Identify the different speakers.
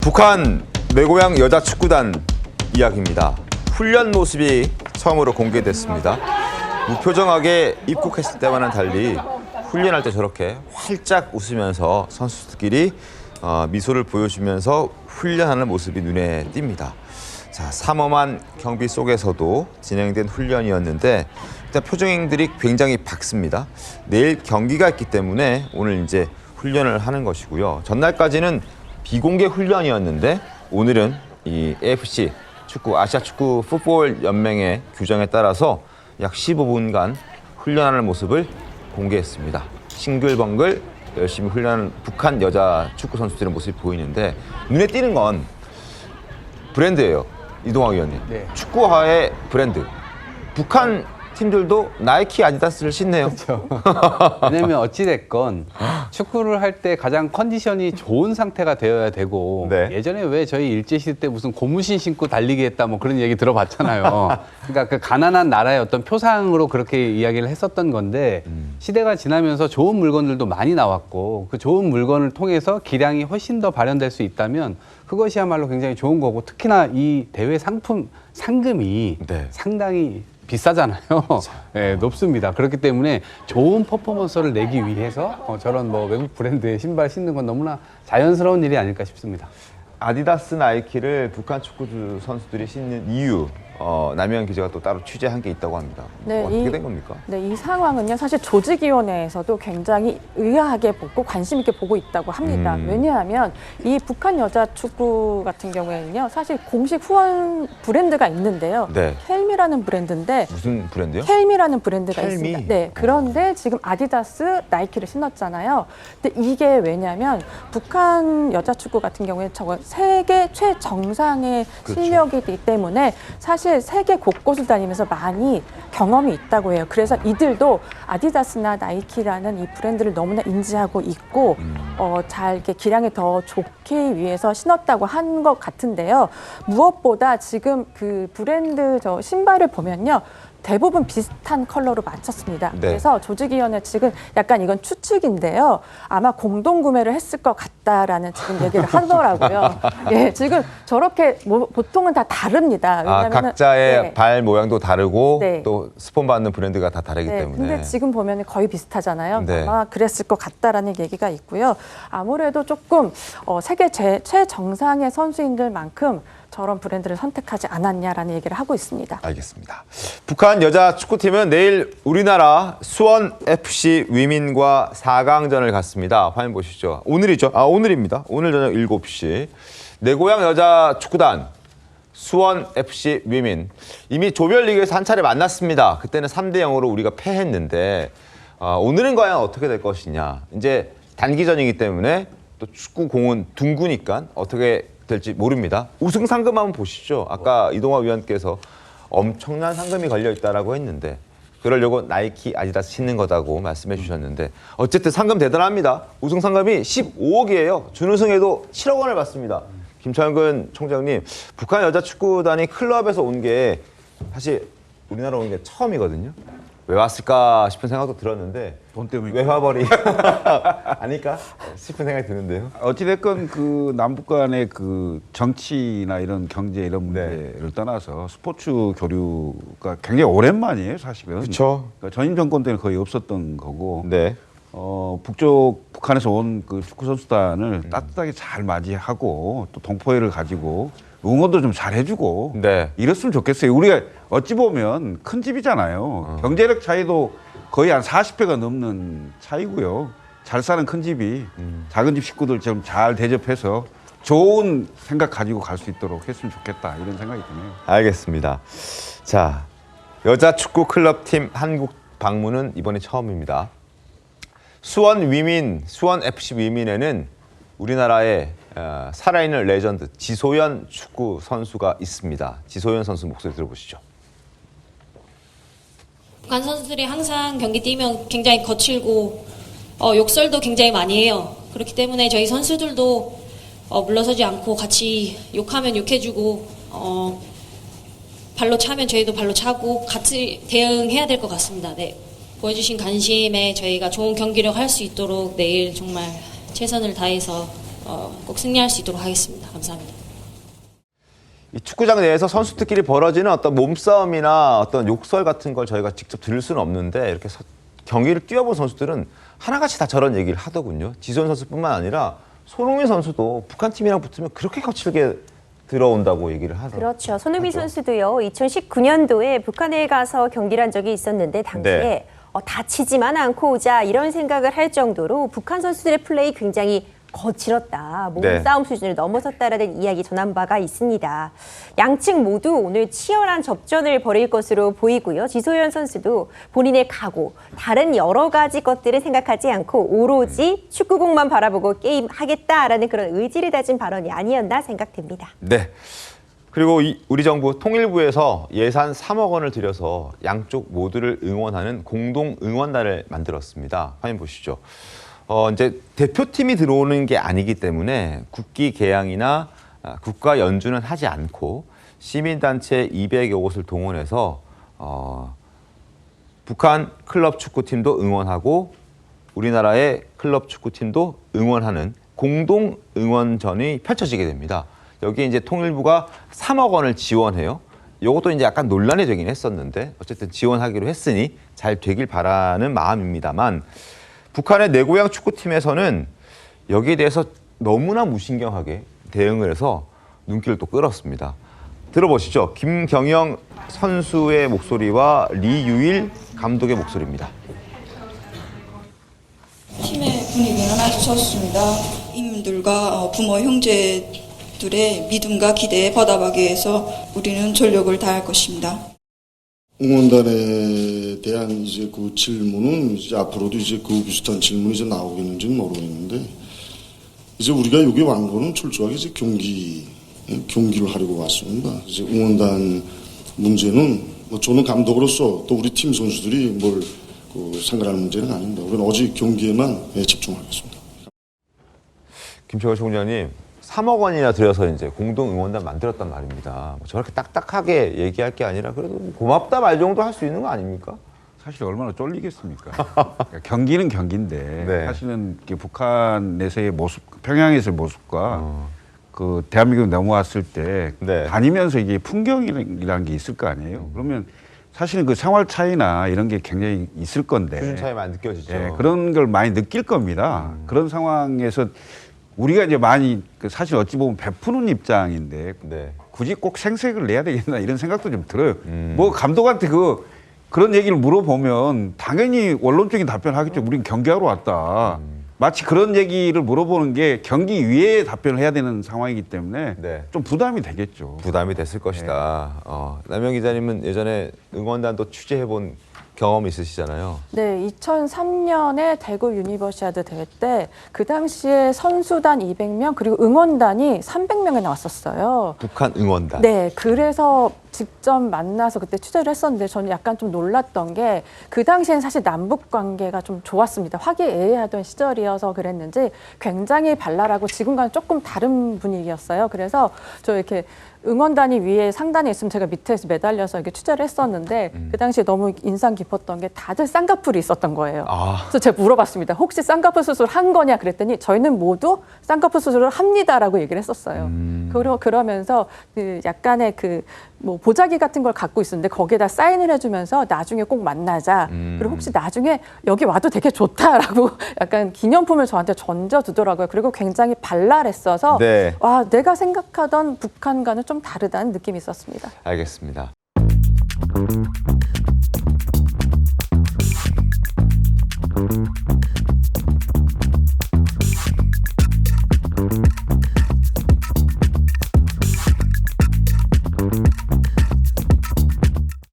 Speaker 1: 북한 내 고향 여자 축구단 이야기입니다. 훈련 모습이 처음으로 공개됐습니다. 무표정하게 입국했을 때와는 달리 훈련할 때 저렇게 활짝 웃으면서 선수들끼리 미소를 보여주면서 훈련하는 모습이 눈에 띕니다. 자, 삼엄한 경비 속에서도 진행된 훈련이었는데 일단 표정들이 굉장히 밝습니다. 내일 경기가 있기 때문에 오늘 이제 훈련을 하는 것이고요. 전날까지는 비공개 훈련이었는데 오늘은 이 AFC 축구 아시아 축구 풋볼 연맹의 규정에 따라서 약 15분간 훈련하는 모습을 공개했습니다. 싱글벙글 열심히 훈련하는 북한 여자 축구 선수들의 모습이 보이는데 눈에 띄는 건 브랜드예요. 이동학 위원님.
Speaker 2: 네.
Speaker 1: 축구화의 브랜드. 북한 팀들도 나이키, 아디다스를 신네요.
Speaker 2: 그렇죠. 왜냐면 어찌됐건 축구를 할 때 가장 컨디션이 좋은 상태가 되어야 되고
Speaker 1: 네.
Speaker 2: 예전에 왜 저희 일제시대 때 무슨 고무신 신고 달리기 했다 뭐 그런 얘기 들어봤잖아요. 그러니까 그 가난한 나라의 어떤 표상으로 그렇게 이야기를 했었던 건데 시대가 지나면서 좋은 물건들도 많이 나왔고 그 좋은 물건을 통해서 기량이 훨씬 더 발현될 수 있다면 그것이야말로 굉장히 좋은 거고 특히나 이 대회 상금이
Speaker 1: 네.
Speaker 2: 상당히 비싸잖아요. 네, 높습니다. 그렇기 때문에 좋은 퍼포먼스를 내기 위해서 저런 뭐 외국 브랜드의 신발 신는 건 너무나 자연스러운 일이 아닐까 싶습니다.
Speaker 1: 아디다스, 나이키를 북한 축구 선수들이 신는 이유, 남현 기자가 또 따로 취재한 게 있다고 합니다.
Speaker 3: 네,
Speaker 1: 어떻게 된 겁니까?
Speaker 3: 네, 이 상황은요, 사실 조직위원회에서도 굉장히 의아하게 보고 관심 있게 보고 있다고 합니다. 왜냐하면 이 북한 여자 축구 같은 경우에는요, 사실 공식 후원 브랜드가 있는데요.
Speaker 1: 네.
Speaker 3: 켈미라는 브랜드인데
Speaker 1: 무슨 브랜드요?
Speaker 3: 켈미라는 브랜드가
Speaker 1: 켈미?
Speaker 3: 있습니다. 네, 그런데 지금 아디다스, 나이키를 신었잖아요. 근데 이게 왜냐면 북한 여자 축구 같은 경우에 저거 세계 최정상의
Speaker 1: 그렇죠.
Speaker 3: 실력이기 때문에 사실 세계 곳곳을 다니면서 많이 경험이 있다고 해요. 그래서 이들도 아디다스나 나이키라는 이 브랜드를 너무나 인지하고 있고 잘 이렇게 기량이 더 좋기 위해서 신었다고 한 것 같은데요. 무엇보다 지금 그 브랜드 저 신발을 보면요. 대부분 비슷한 컬러로 맞췄습니다.
Speaker 1: 네.
Speaker 3: 그래서 조직위원회 측은 약간 이건 추측인데요. 아마 공동 구매를 했을 것 같다라는 지금 얘기를 하더라고요. 예, 지금 저렇게 보통은 다 다릅니다. 왜냐면은
Speaker 1: 각자의
Speaker 3: 네.
Speaker 1: 발 모양도 다르고
Speaker 3: 네.
Speaker 1: 또 스폰 받는 브랜드가 다 다르기
Speaker 3: 네,
Speaker 1: 때문에.
Speaker 3: 근데 지금 보면 거의 비슷하잖아요.
Speaker 1: 네.
Speaker 3: 아마 그랬을 것 같다라는 얘기가 있고요. 아무래도 조금 세계 최정상의 선수인들만큼 저런 브랜드를 선택하지 않았냐라는 얘기를 하고 있습니다.
Speaker 1: 알겠습니다. 북한 여자 축구팀은 내일 우리나라 수원 FC 위민과 4강전을 갖습니다. 화면 보시죠. 오늘이죠. 오늘입니다. 오늘 저녁 7시. 내 고향 여자 축구단 수원 FC 위민. 이미 조별리그에서 한 차례 만났습니다. 그때는 3대 0으로 우리가 패했는데 오늘은 과연 어떻게 될 것이냐. 이제 단기전이기 때문에 또 축구 공은 둥그니까 어떻게 될지 모릅니다. 우승 상금 한번 보시죠. 아까 이동학 위원께서 엄청난 상금이 걸려 있다라고 했는데 그러려고 나이키, 아디다스 신는 거다고 말씀해 주셨는데 어쨌든 상금 대단합니다. 우승 상금이 15억이에요. 준우승에도 7억 원을 받습니다. 김창근 총장님, 북한 여자 축구단이 클럽에서 온 게 사실 우리나라 온 게 처음이거든요. 왜 왔을까 싶은 생각도 들었는데
Speaker 4: 돈 때문에
Speaker 1: 왜 와버리 아닐까 싶은 생각이 드는데요.
Speaker 4: 어찌됐건 그 남북 간의 그 정치나 이런 경제 이런 문제를 떠나서 스포츠 교류가 굉장히 오랜만이에요, 사실은.
Speaker 1: 그렇죠.
Speaker 4: 그러니까 전임 정권 때는 거의 없었던 거고.
Speaker 1: 네.
Speaker 4: 북한에서 온 그 축구 선수단을 따뜻하게 잘 맞이하고 또 동포애를 가지고 응원도 좀 잘 해주고
Speaker 1: 네.
Speaker 4: 이랬으면 좋겠어요. 우리가 어찌 보면 큰 집이잖아요. 경제력 차이도 거의 한 40배가 넘는 차이고요. 잘 사는 큰 집이 작은 집 식구들 좀 잘 대접해서 좋은 생각 가지고 갈 수 있도록 했으면 좋겠다 이런 생각이 드네요.
Speaker 1: 알겠습니다. 자, 여자 축구 클럽팀 한국 방문은 이번이 처음입니다. 수원 FC 위민에는 우리나라의 살아있는 레전드 지소연 축구 선수가 있습니다. 지소연 선수 목소리 들어보시죠.
Speaker 5: 북한 선수들이 항상 경기 뛰면 굉장히 거칠고 욕설도 굉장히 많이 해요. 그렇기 때문에 저희 선수들도 물러서지 않고 같이 욕하면 욕해주고 발로 차면 저희도 발로 차고 같이 대응해야 될 것 같습니다. 네. 보여주신 관심에 저희가 좋은 경기력 할 수 있도록 내일 정말 최선을 다해서 꼭 승리할 수 있도록 하겠습니다. 감사합니다.
Speaker 1: 이 축구장 내에서 선수들끼리 벌어지는 어떤 몸싸움이나 어떤 욕설 같은 걸 저희가 직접 들을 수는 없는데 이렇게 경기를 뛰어본 선수들은 하나같이 다 저런 얘기를 하더군요. 지소연 선수뿐만 아니라 손흥민 선수도 북한 팀이랑 붙으면 그렇게 거칠게 들어온다고 얘기를 하더라고요.
Speaker 6: 그렇죠. 손흥민 선수도요. 2019년도에 북한에 가서 경기를 한 적이 있었는데 당시에
Speaker 1: 네.
Speaker 6: 다치지만 않고 오자 이런 생각을 할 정도로 북한 선수들의 플레이 굉장히 거칠었다. 몸싸움 수준을 넘어섰다라는 이야기 전한 바가 있습니다. 양측 모두 오늘 치열한 접전을 벌일 것으로 보이고요. 지소연 선수도 본인의 각오, 다른 여러 가지 것들을 생각하지 않고 오로지 축구공만 바라보고 게임하겠다라는 그런 의지를 다진 발언이 아니었나 생각됩니다.
Speaker 1: 네. 그리고 우리 정부 통일부에서 예산 3억 원을 들여서 양쪽 모두를 응원하는 공동 응원단을 만들었습니다. 화면 보시죠. 이제 대표팀이 들어오는 게 아니기 때문에 국기 개양이나 국가 연주는 하지 않고 시민단체 200여 곳을 동원해서 북한 클럽 축구팀도 응원하고 우리나라의 클럽 축구팀도 응원하는 공동 응원전이 펼쳐지게 됩니다. 여기에 이제 통일부가 3억 원을 지원해요. 이것도 이제 약간 논란이 되긴 했었는데 어쨌든 지원하기로 했으니 잘 되길 바라는 마음입니다만 북한의 내 고향 축구팀에서는 여기에 대해서 너무나 무신경하게 대응을 해서 눈길을 또 끌었습니다. 들어보시죠. 김경영 선수의 목소리와 리유일 감독의 목소리입니다.
Speaker 7: 팀의 분위기는 아주 좋습니다. 임들과 부모 형제들의 믿음과 기대에 보답하기 위해서 우리는 전력을 다할 것입니다.
Speaker 8: 응원단에 대한 이제 그 질문은 이제 앞으로도 이제 그 비슷한 질문이 이제 나오겠는지는 모르겠는데 이제 우리가 여기 완 거는 철저하게 이제 경기를 하려고 왔습니다. 이제 응원단 문제는 뭐 저는 감독으로서 또 우리 팀 선수들이 뭘 상관할 문제는 아닙니다. 우리는 오직 경기에만 집중하겠습니다.
Speaker 1: 김철걸 총장님, 3억 원이나 들여서 이제 공동 응원단 만들었단 말입니다. 뭐 저렇게 딱딱하게 얘기할 게 아니라 그래도 고맙다 말 정도 할 수 있는 거 아닙니까?
Speaker 4: 사실 얼마나 쫄리겠습니까? 그러니까 경기는 경기인데
Speaker 1: 네.
Speaker 4: 사실은 북한에서의 모습, 평양에서의 모습과 그 대한민국 넘어왔을 때
Speaker 1: 네.
Speaker 4: 다니면서 이게 풍경이라는 게 있을 거 아니에요. 그러면 사실은 그 생활 차이나 이런 게 굉장히 있을 건데
Speaker 1: 수준 차이 많이 느껴지죠.
Speaker 4: 예, 그런 걸 많이 느낄 겁니다. 그런 상황에서 우리가 이제 많이 사실 어찌 보면 베푸는 입장인데
Speaker 1: 네.
Speaker 4: 굳이 꼭 생색을 내야 되겠나 이런 생각도 좀 들어요. 뭐 감독한테 그런 얘기를 물어보면 당연히 원론적인 답변하겠죠. 우린 경기하러 왔다. 마치 그런 얘기를 물어보는 게 경기 위에 답변을 해야 되는 상황이기 때문에
Speaker 1: 네.
Speaker 4: 좀 부담이 되겠죠.
Speaker 1: 부담이 됐을 것이다. 남영 기자님은 예전에 응원단도 취재해본 경험이 있으시잖아요.
Speaker 3: 네, 2003년에 대구 유니버시아드 대회 때 그 당시에 선수단 200명 그리고 응원단이 300명이 나왔었어요.
Speaker 1: 북한 응원단.
Speaker 3: 네, 그래서 직접 만나서 그때 취재를 했었는데 저는 약간 좀 놀랐던 게 그 당시엔 사실 남북 관계가 좀 좋았습니다. 화기애애하던 시절이어서 그랬는지 굉장히 발랄하고 지금과는 조금 다른 분위기였어요. 그래서 저 이렇게 응원단이 위에 상단에 있으면 제가 밑에서 매달려서 이렇게 취재를 했었는데 그 당시에 너무 인상 깊었던 게 다들 쌍꺼풀이 있었던 거예요. 그래서 제가 물어봤습니다. 혹시 쌍꺼풀 수술 한 거냐 그랬더니 저희는 모두 쌍꺼풀 수술을 합니다라고 얘기를 했었어요. 그러면서 그 약간의 뭐 보자기 같은 걸 갖고 있었는데 거기에다 사인을 해주면서 나중에 꼭 만나자. 그리고 혹시 나중에 여기 와도 되게 좋다라고 약간 기념품을 저한테 던져두더라고요. 그리고 굉장히 발랄했어서
Speaker 1: 네.
Speaker 3: 와, 내가 생각하던 북한과는 좀 다르다는 느낌이 있었습니다.
Speaker 1: 알겠습니다.